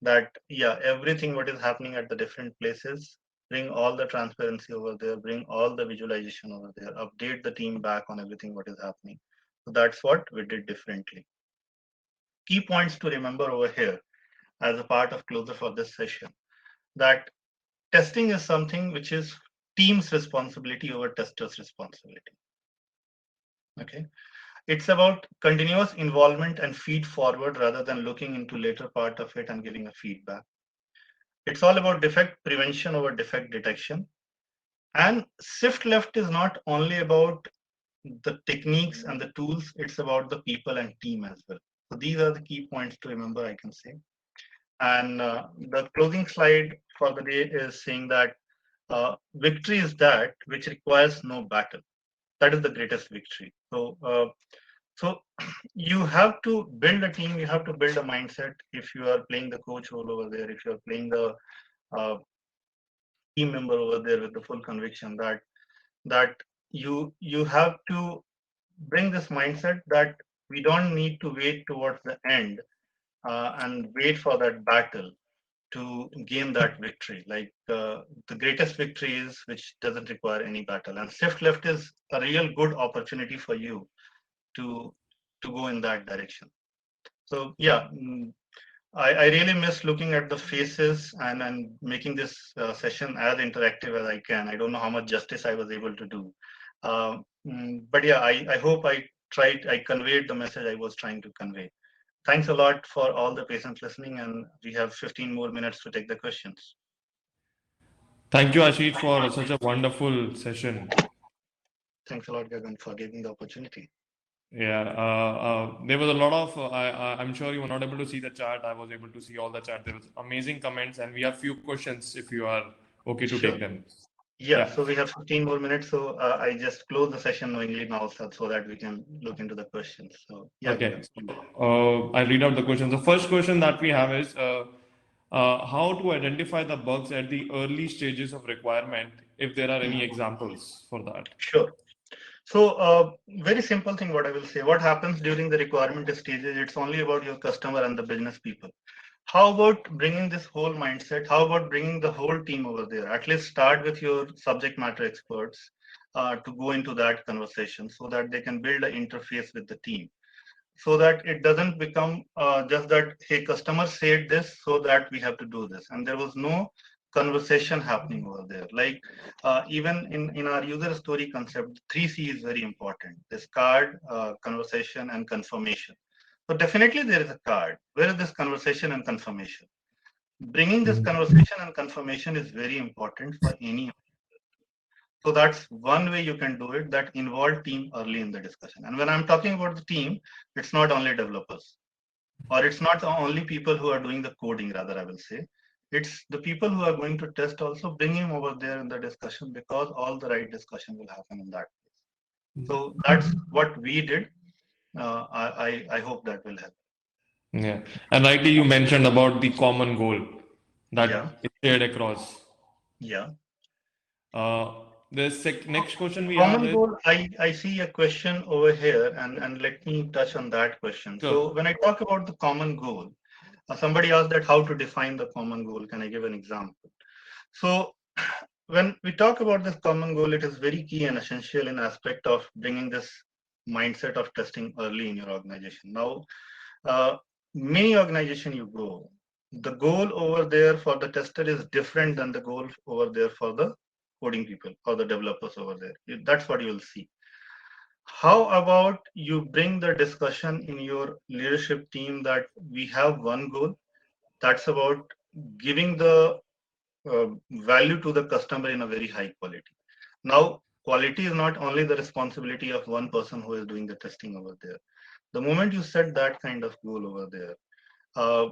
Speaker 1: That yeah, everything what is happening at the different places, bring all the transparency over there, bring all the visualization over there, update the team back on everything what is happening. So that's what we did differently. Key points to remember over here as a part of closer for this session, that testing is something which is team's responsibility over tester's responsibility. Okay. It's about continuous involvement and feed forward rather than looking into later part of it and giving a feedback. It's all about defect prevention over defect detection. And shift left is not only about the techniques and the tools, it's about the people and team as well. So these are the key points to remember, I can say. And the closing slide for the day is saying that victory is that which requires no battle. That is the greatest victory. So you have to build a team. You have to build a mindset. If you are playing the coach role over there, if you are playing the uh, team member over there with the full conviction that you have to bring this mindset that we don't need to wait towards the end and wait for that battle to gain that victory. Like the greatest victory is which doesn't require any battle. And shift left is a real good opportunity for you to go in that direction. So yeah, I really miss looking at the faces and making this session as interactive as I can. I don't know how much justice I was able to do. But yeah, I hope I conveyed the message I was trying to convey. Thanks a lot for all the patients listening, and we have 15 more minutes to take the questions.
Speaker 3: Thank you, Ashish, for such a wonderful session.
Speaker 1: Thanks a lot, Gagan, for giving the opportunity.
Speaker 3: Yeah, there was a lot of. I'm sure you were not able to see the chat. I was able to see all the chat. There was amazing comments, and we have few questions if you are okay to
Speaker 1: Sure.
Speaker 3: take them.
Speaker 1: Yeah, so we have 15 more minutes. So I just close the session knowingly now so that we can look into the questions. So yeah.
Speaker 3: Okay. I'll read out the questions. The first question that we have is how to identify the bugs at the early stages of requirement, if there are any examples for that.
Speaker 1: Sure. So very simple thing what I will say. What happens during the requirement stages, it's only about your customer and the business people. How about bringing this whole mindset? How about bringing the whole team over there? At least start with your subject matter experts to go into that conversation so that they can build an interface with the team, so that it doesn't become just that, hey, customer said this, so that we have to do this. And there was no conversation happening over there. Like even in our user story concept, 3C is very important. This card, conversation, and confirmation. So definitely there is a card. Where is this conversation and confirmation? Bringing this conversation and confirmation is very important for any. So that's one way you can do it, that involve team early in the discussion. And when I'm talking about the team, it's not only developers, or it's not only people who are doing the coding, rather, I will say. It's the people who are going to test also bring him over there in the discussion, because all the right discussion will happen in that place. So that's what we did. I hope that will help.
Speaker 3: Yeah. And rightly you mentioned about the common goal
Speaker 1: Yeah,
Speaker 3: that is shared across.
Speaker 1: yeah.
Speaker 3: The next question we have
Speaker 1: Common
Speaker 3: is
Speaker 1: goal, I see a question over here, and let me touch on that question.
Speaker 3: sure.
Speaker 1: So when I talk about the common goal, somebody asked that how to define the common goal. Can I give an example? So when we talk about this common goal, it is very key and essential in aspect of bringing this mindset of testing early in your organization. Now, uh, many organization you go, the goal over there for the tester is different than the goal over there for the coding people or the developers over there. That's what you will see. How about you bring the discussion in your leadership team that we have one goal, that's about giving the value to the customer in a very high quality. Now, quality is not only the responsibility of one person who is doing the testing over there. The moment you set that kind of goal over there, uh,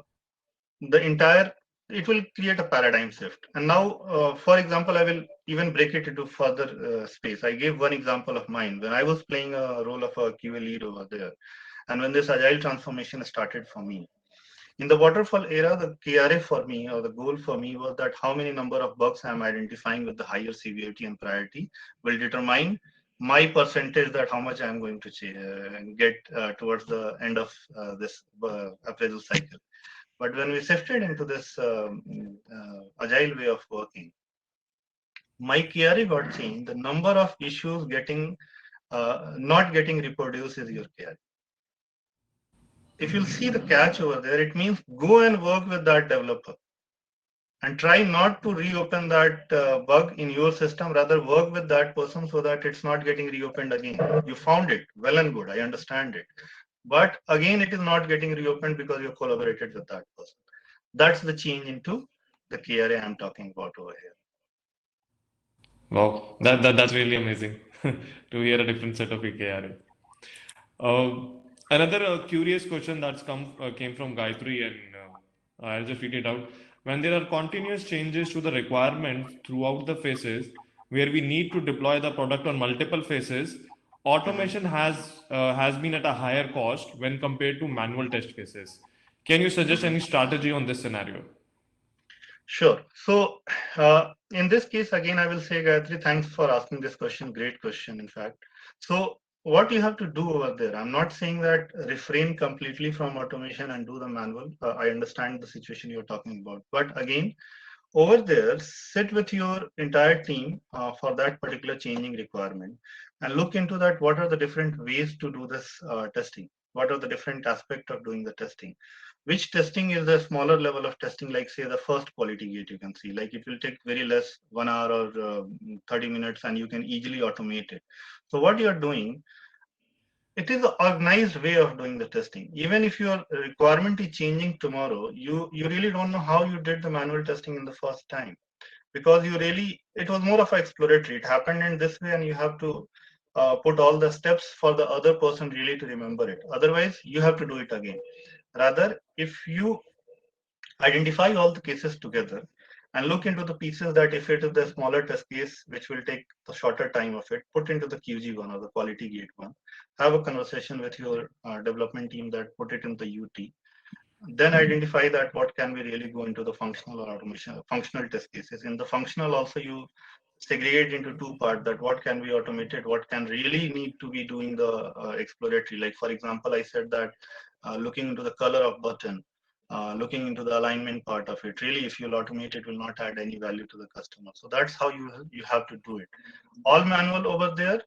Speaker 1: the entire, it will create a paradigm shift. And now, for example, I will even break it into further space. I gave one example of mine when I was playing a role of a QA lead over there, and when this agile transformation started for me. In the waterfall era, the KRA for me, or the goal for me, was that how many number of bugs I'm identifying with the higher severity and priority will determine my percentage, that how much I'm going to get towards the end of this appraisal cycle. But when we shifted into this agile way of working, my KRA got changed. The number of issues getting not getting reproduced is your KRA. If you'll see the catch over there, it means go and work with that developer and try not to reopen that bug in your system. Rather, work with that person so that it's not getting reopened again. You found it, well and good, I understand it. But again, it is not getting reopened because you collaborated with that person. That's the change into the KRA I'm talking about over here.
Speaker 3: Wow, that's really amazing to hear a different set of EKRA. Another curious question that's came from Gayatri, and I'll just read it out. When there are continuous changes to the requirements throughout the phases, where we need to deploy the product on multiple phases, automation has been at a higher cost when compared to manual test cases. Can you suggest any strategy on this scenario?
Speaker 1: Sure. So in this case, again, I will say, Gayatri, thanks for asking this question. Great question, in fact. So what you have to do over there, I'm not saying that refrain completely from automation and do the manual. I understand the situation you're talking about. But again, over there, sit with your entire team for that particular changing requirement and look into that. What are the different ways to do this testing? What are the different aspects of doing the testing? Which testing is the smaller level of testing, like say the first quality gate you can see, like it will take very less 1 hour or 30 minutes and you can easily automate it. So what you're doing, it is an organized way of doing the testing. Even if your requirement is changing tomorrow, you really don't know how you did the manual testing in the first time, because it was more of exploratory. It happened in this way and you have to put all the steps for the other person really to remember it. Otherwise, you have to do it again. Rather, if you identify all the cases together and look into the pieces, that if it is the smaller test case which will take the shorter time of it, put into the QG one or the quality gate one, have a conversation with your development team that put it in the UT, then identify that what can we really go into the functional or automation, functional test cases. In the functional also, you segregate into two parts, that what can be automated, what can really need to be doing the exploratory. Like for example, I said that looking into the color of button, looking into the alignment part of it, really if you'll automate it will not add any value to the customer. So that's how you have to do it. All manual over there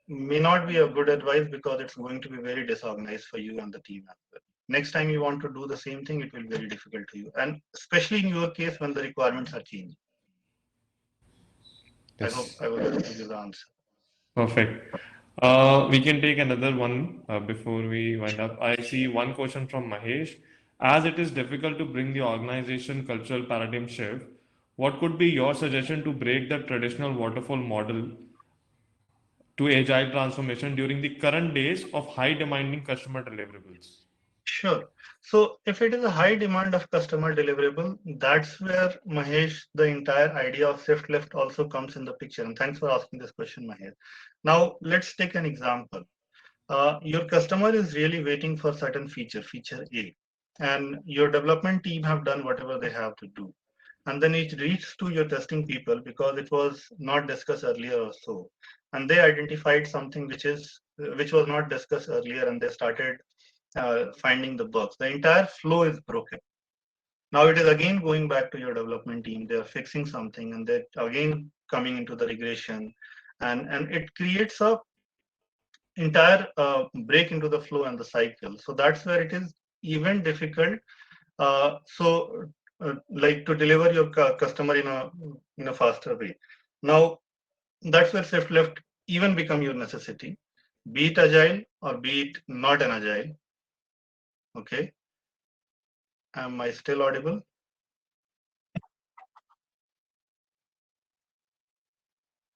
Speaker 1: may not be a good advice, because it's going to be very disorganized for you and the team as well. Next time you want to do the same thing, it will be very difficult to you, and especially in your case when the requirements are changing. I hope
Speaker 3: Yes,
Speaker 1: I was able to give the answer.
Speaker 3: perfect. We can take another one before we wind up. I see one question from Mahesh. As it is difficult to bring the organization cultural paradigm shift, what could be your suggestion to break the traditional waterfall model to agile transformation during the current days of high demanding customer deliverables?
Speaker 1: Sure. So if it is a high demand of customer deliverable, that's where Mahesh, the entire idea of shift left also comes in the picture. And thanks for asking this question, Mahesh. Now let's take an example. Your customer is really waiting for certain feature A, and your development team have done whatever they have to do. And then it reaches to your testing people because it was not discussed earlier or so. And they identified something which was not discussed earlier, and they started finding the bugs. The entire flow is broken. Now it is again going back to your development team. They're fixing something and they're again coming into the regression, and it creates a entire break into the flow and the cycle. So that's where it is even difficult. Like to deliver your customer in a faster way. Now that's where shift left even become your necessity, be it agile or be it not an agile. Okay, am I still audible?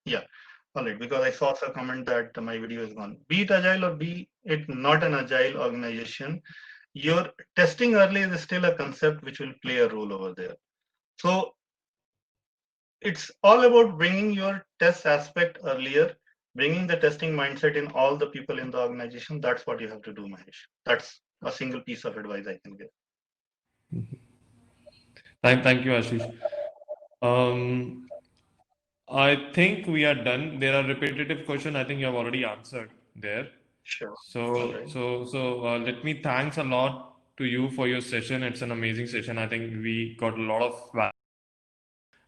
Speaker 1: Yeah. All right, because I saw a comment that my video is gone. Be it agile or be it not an agile organization, your testing early is still a concept which will play a role over there. So it's all about bringing your test aspect earlier, bringing the testing mindset in all the people in the organization. That's what you have to do, Mahesh. That's a single piece of advice I can give.
Speaker 3: Thank you, Ashish. I think we are done. There are repetitive questions. I think you have already answered there.
Speaker 1: Sure. All
Speaker 3: So,
Speaker 1: right.
Speaker 3: let me thanks a lot to you for your session. It's an amazing session. I think we got a lot of value.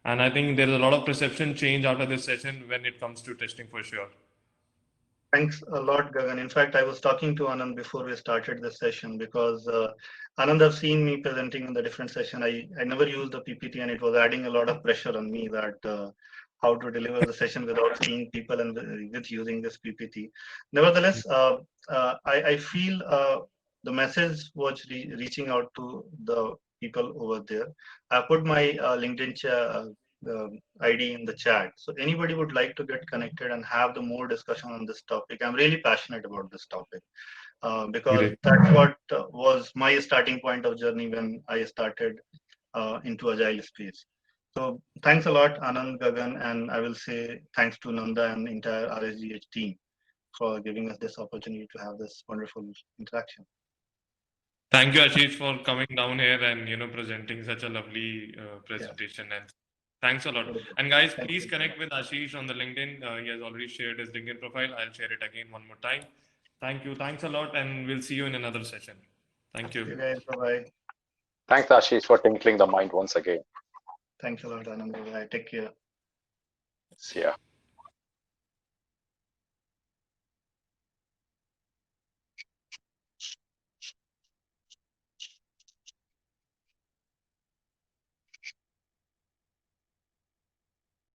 Speaker 3: And I think there is a lot of perception change after this session when it comes to testing for sure.
Speaker 1: Thanks a lot, Gagan. In fact, I was talking to Anand before we started the session because Anand have seen me presenting in the different session. I never used the PPT and it was adding a lot of pressure on me that how to deliver the session without seeing people and with using this PPT. Nevertheless, I feel the message was reaching out to the people over there. I put my LinkedIn ID in the chat. So anybody would like to get connected and have the more discussion on this topic. I'm really passionate about this topic because
Speaker 3: Great.
Speaker 1: that's what was my starting point of journey when I started into agile space. So thanks a lot, Anand, Gagan, and I will say thanks to Nanda and the entire RSGH team for giving us this opportunity to have this wonderful interaction.
Speaker 3: Thank you, Ashish, for coming down here and presenting such a lovely
Speaker 1: Yeah.
Speaker 3: presentation. And thanks a lot.
Speaker 1: Very good.
Speaker 3: And guys,
Speaker 1: Thank
Speaker 3: please
Speaker 1: you.
Speaker 3: connect with Ashish on the LinkedIn. He has already shared his LinkedIn profile. I'll share it again one more time. Thank you. Thanks a lot, and we'll see you in another session. Thank
Speaker 1: See you
Speaker 3: you.
Speaker 1: guys. Bye-bye.
Speaker 2: Thanks, Ashish, for tinkling the mind once again.
Speaker 1: Thanks a lot, Anand. Bye-bye. Take care.
Speaker 2: See ya.